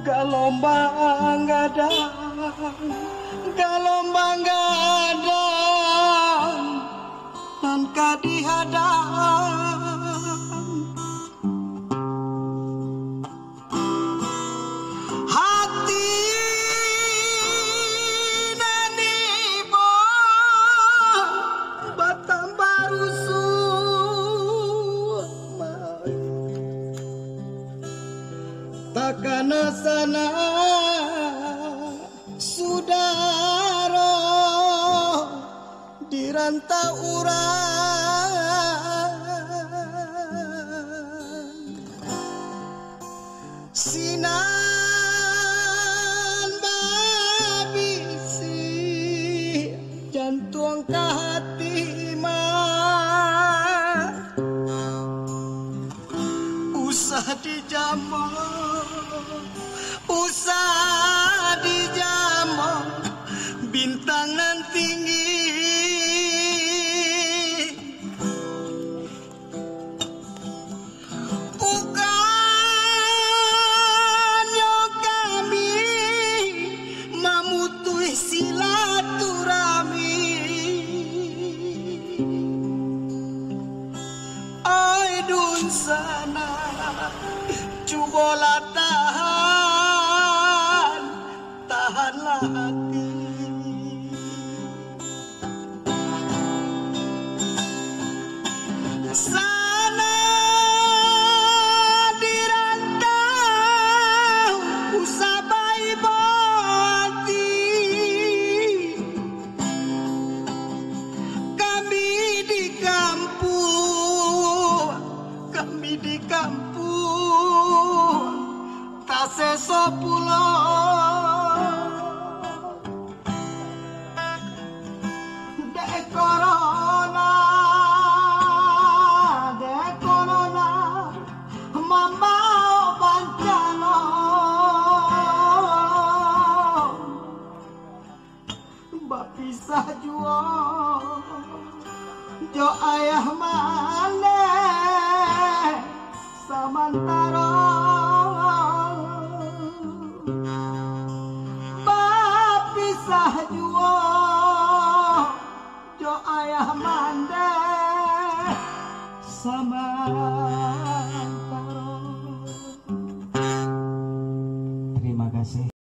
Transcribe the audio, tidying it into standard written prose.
Gelombang gadang nan kadihadang hati nani bo batambah rusuh takana sana sudaro di rantau urang sinan babisi jantung ka hati mah usah dijamah bintang nan tinggi bukannya kami mamutui silaturahmi ai dun sana cubola tahanlah hati sana di rantau usabai boti kami di kampung tak sesopuloh corona mamau pancano bapisah juo jo ayah mane samantaro bapisah juo jo ayah mande samantaro. Terima kasih.